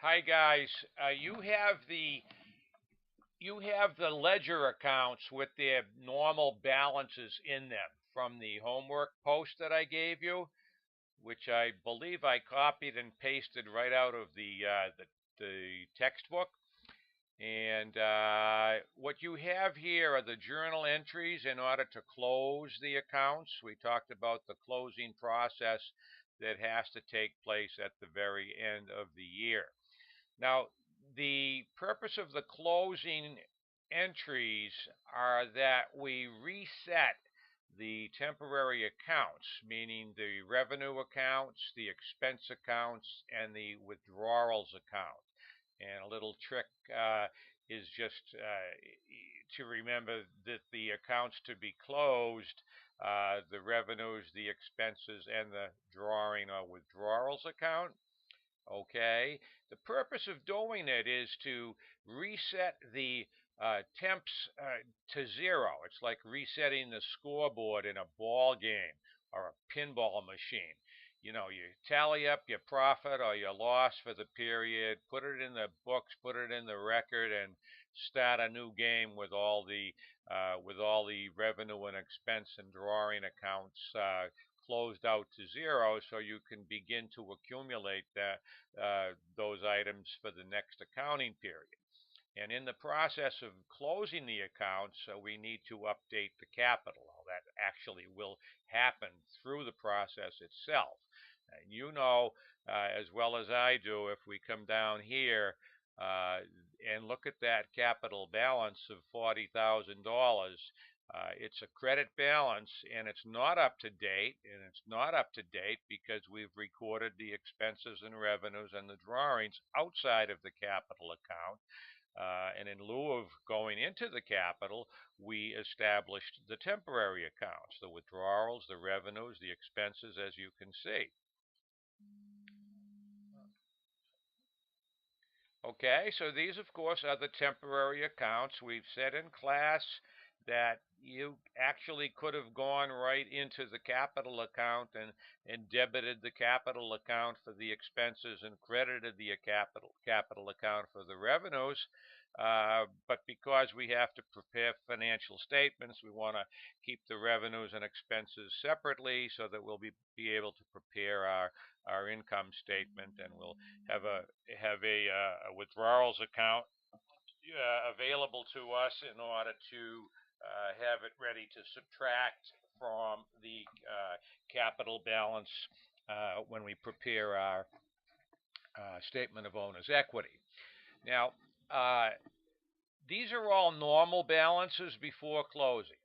Hi guys. You have the ledger accounts with their normal balances in them from the homework post that I gave you, which I believe I copied and pasted right out of the textbook. And what you have here are the journal entries in order to close the accounts. We talked about the closing process that has to take place at the very end of the year. Now, the purpose of the closing entries are that we reset the temporary accounts, meaning the revenue accounts, the expense accounts, and the withdrawals account. And a little trick is just to remember that the accounts to be closed, the revenues, the expenses, and the drawing or withdrawals account. Okay, the purpose of doing it is to reset the temps to zero. It's like resetting the scoreboard in a ball game or a pinball machine. You tally up your profit or your loss for the period, put it in the books, put it in the record, and start a new game with all the revenue and expense and drawing accounts closed out to zero, so you can begin to accumulate those items for the next accounting period. And in the process of closing the accounts, we need to update the capital. Well, that actually will happen through the process itself. And as well as I do, if we come down here and look at that capital balance of $40,000, it's a credit balance, and it's not up to date, because we've recorded the expenses and revenues and the drawings outside of the capital account. And in lieu of going into the capital, we established the temporary accounts, the withdrawals, the revenues, the expenses, as you can see. Okay, so these, of course, are the temporary accounts. We've said in class that you actually could have gone right into the capital account and debited the capital account for the expenses and credited the capital account for the revenues. But because we have to prepare financial statements, we want to keep the revenues and expenses separately so that we'll be able to prepare our income statement, and we'll have a withdrawals account available to us in order to have it ready to subtract from the capital balance when we prepare our statement of owner's equity. Now, these are all normal balances before closing.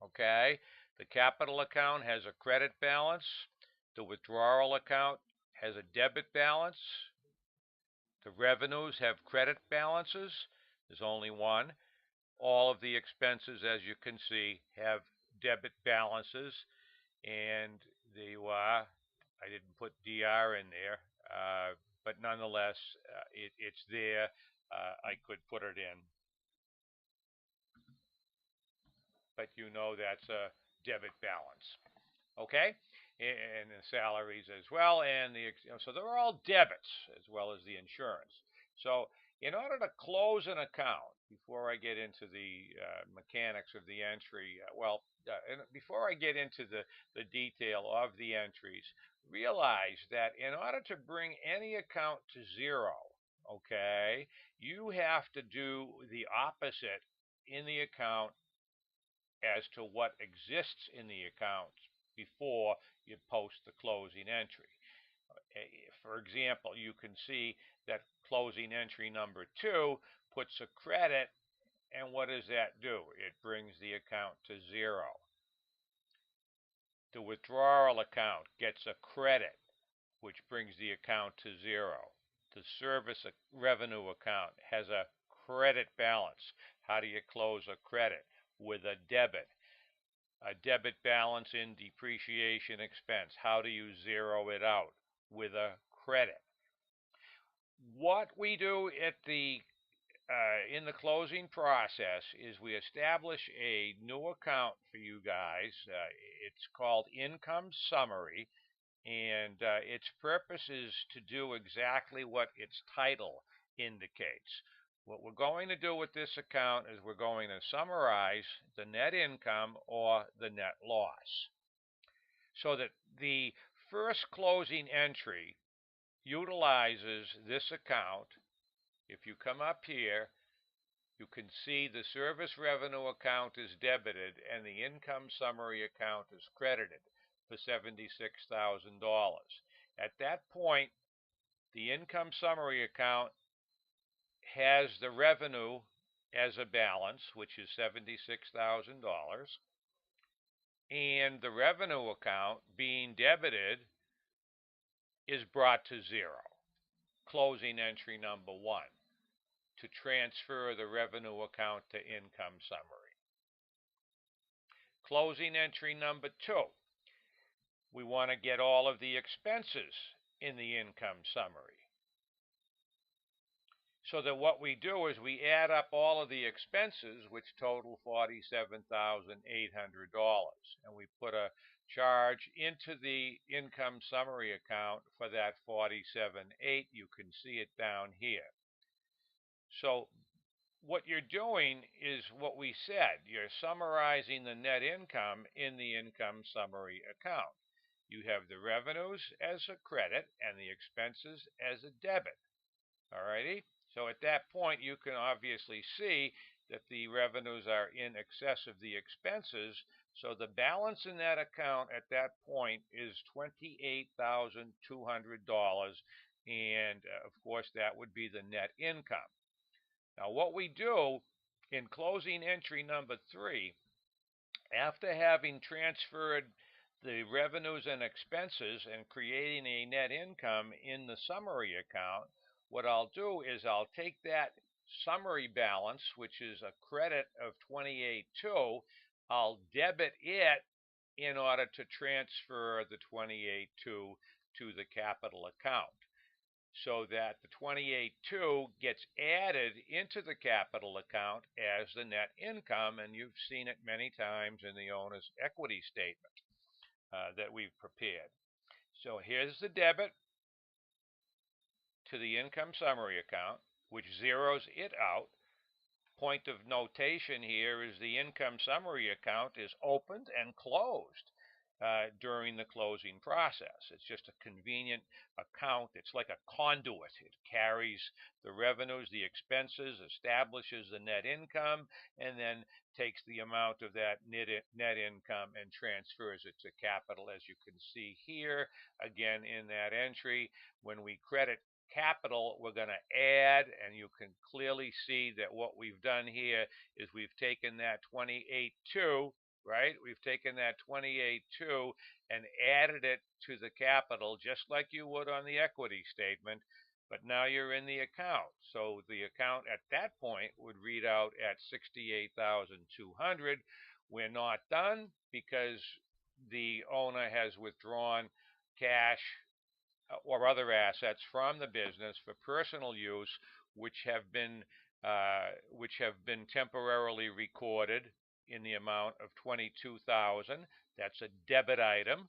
Okay, the capital account has a credit balance. The withdrawal account has a debit balance. The revenues have credit balances. There's only one. All of the expenses, as you can see, have debit balances, and I didn't put DR in there, but nonetheless, it's there. I could put it in, but that's a debit balance. Okay, and the salaries as well, and so they're all debits as well as the insurance. So in order to close an account, before I get into the mechanics of the entry, before I get into the detail of the entries, realize that in order to bring any account to zero, okay, you have to do the opposite in the account as to what exists in the account before you post the closing entry. For example, you can see that closing entry number 2 puts a credit, and what does that do? It brings the account to zero. The withdrawal account gets a credit, which brings the account to zero. The service revenue account has a credit balance. How do you close a credit? With a debit. A debit balance in depreciation expense. How do you zero it out? With a credit. What we do in the closing process is we establish a new account for you guys. It's called income summary, And its purpose is to do exactly what its title indicates. What we're going to do with this account is we're going to summarize the net income or the net loss, so that the first closing entry utilizes this account. If you come up here, you can see the service revenue account is debited and the income summary account is credited for $76,000. At that point, the income summary account has the revenue as a balance, which is $76,000, and the revenue account being debited is brought to zero. Closing entry number 1, to transfer the revenue account to income summary. Closing entry number 2, we want to get all of the expenses in the income summary. So that what we do is we add up all of the expenses, which total $47,800, and we put a charge into the income summary account for that $47,800. You can see it down here. So what you're doing is what we said. You're summarizing the net income in the income summary account. You have the revenues as a credit and the expenses as a debit. Alrighty? So at that point, you can obviously see that the revenues are in excess of the expenses. So the balance in that account at that point is $28,200. And of course, that would be the net income. Now, what we do in closing entry number 3, after having transferred the revenues and expenses and creating a net income in the summary account, what I'll do is I'll take that summary balance, which is a credit of $28,200, I'll debit it in order to transfer the $28,200 to the capital account, so that the $28,200 gets added into the capital account as the net income, and you've seen it many times in the owner's equity statement that we've prepared. So here's the debit to the income summary account, which zeroes it out. Point of notation here is the income summary account is opened and closed during the closing process. It's just a convenient account. It's like a conduit. It carries the revenues, the expenses, establishes the net income, and then takes the amount of that net income and transfers it to capital, as you can see here. Again, in that entry, when we credit capital, we're going to add, and you can clearly see that what we've done here is we've taken that $28,200, right? We've taken that $28,200 and added it to the capital just like you would on the equity statement, but now you're in the account. So the account at that point would read out at $68,200. We're not done because the owner has withdrawn cash or other assets from the business for personal use, which have been temporarily recorded in the amount of $22,000. That's a debit item,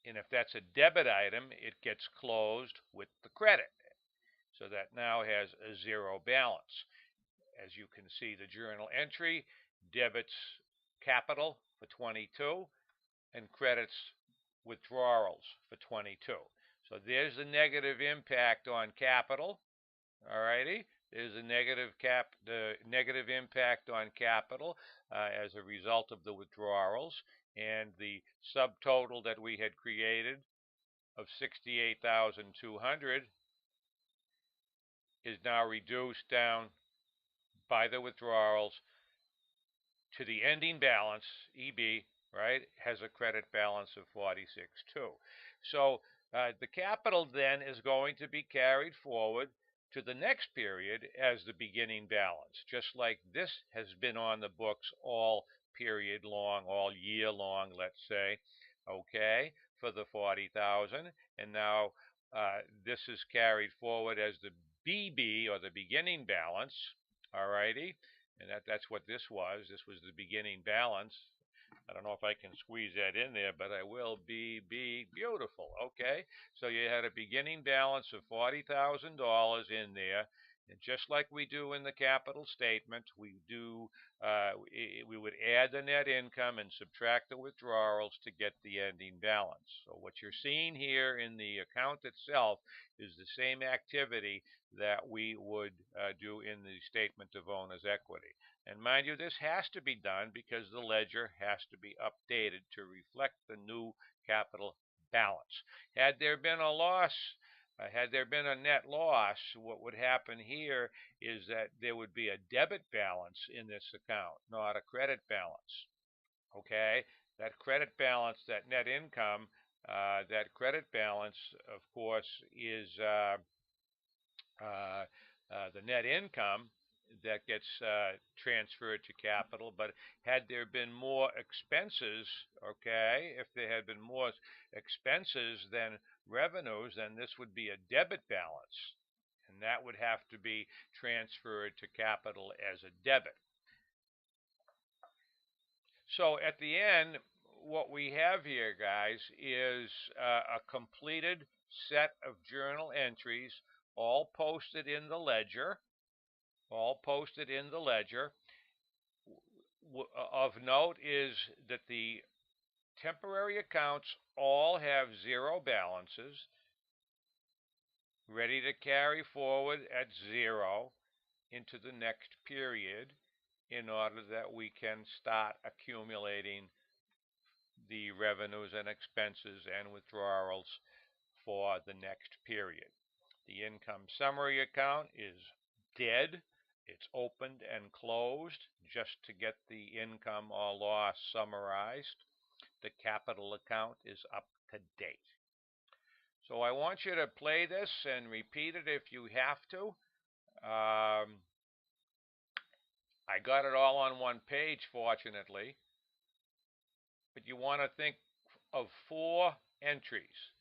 and if that's a debit item, it gets closed with the credit, so that now has a zero balance. As you can see, the journal entry debits capital for $22,000 and credits withdrawals for $22,000. So there's the negative impact on capital. Alrighty, there's the negative impact on capital as a result of the withdrawals, and the subtotal that we had created of $68,200 is now reduced down by the withdrawals to the ending balance, EB, right, has a credit balance of $46,200. So the capital then is going to be carried forward to the next period as the beginning balance, just like this has been on the books all period long, all year long, let's say, okay, for the $40,000, and now this is carried forward as the BB, or the beginning balance, alrighty, and that's what this was. This was the beginning balance. I don't know if I can squeeze that in there, but I will. Be beautiful. Okay, so you had a beginning balance of $40,000 in there, and just like we do in the capital statement, we would add the net income and subtract the withdrawals to get the ending balance. So what you're seeing here in the account itself is the same activity that we would do in the statement of owner's equity. And mind you, this has to be done because the ledger has to be updated to reflect the new capital balance. Had there been a loss, had there been a net loss, what would happen here is that there would be a debit balance in this account, not a credit balance. Okay? That credit balance, that net income, that credit balance, of course, is the net income that gets transferred to capital. But had there been more expenses, okay, if there had been more expenses than revenues, then this would be a debit balance. And that would have to be transferred to capital as a debit. So at the end, what we have here, guys, is a completed set of journal entries, all posted in the ledger. All posted in the ledger. Of note is that the temporary accounts all have zero balances, ready to carry forward at zero into the next period in order that we can start accumulating the revenues and expenses and withdrawals for the next period. The income summary account is dead. It's opened and closed just to get the income or loss summarized. The capital account is up to date. So I want you to play this and repeat it if you have to. I got it all on one page, fortunately. But you want to think of 4 entries.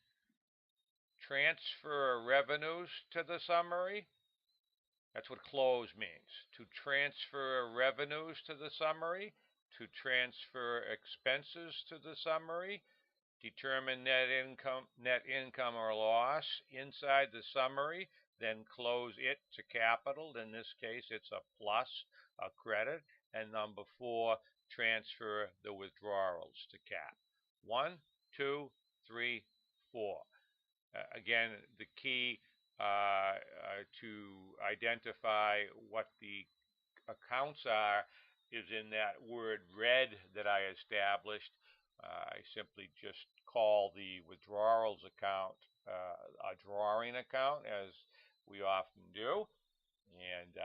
Transfer revenues to the summary. That's what close means. To transfer revenues to the summary, to transfer expenses to the summary, determine net income or loss inside the summary, then close it to capital. In this case, it's a plus, a credit. And number 4, transfer the withdrawals to cap. 1, 2, 3, 4. Again, the key to identify what the accounts are is in that word red that I established. I simply just call the withdrawals account a drawing account, as we often do, and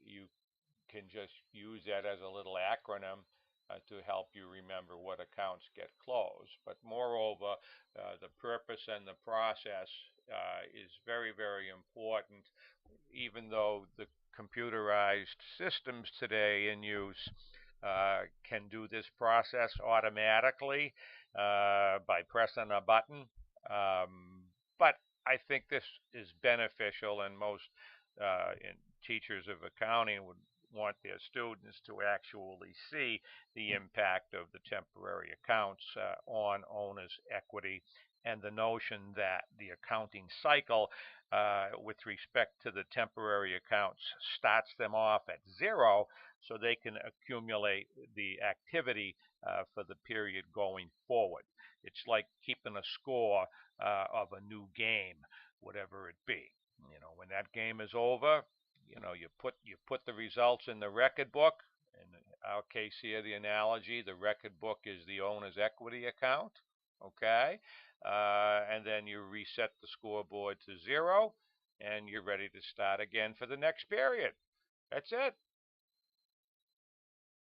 you can just use that as a little acronym to help you remember what accounts get closed. But moreover, the purpose and the process is very, very important, even though the computerized systems today in use can do this process automatically by pressing a button. But I think this is beneficial, and most teachers of accounting would want their students to actually see the impact of the temporary accounts on owner's equity, and the notion that the accounting cycle with respect to the temporary accounts starts them off at zero so they can accumulate the activity for the period going forward. It's like keeping a score of a new game, whatever it be. You know, when that game is over, you know, you put the results in the record book. In our case here, the analogy, the record book is the owner's equity account, okay? And then you reset the scoreboard to zero, and you're ready to start again for the next period. That's it.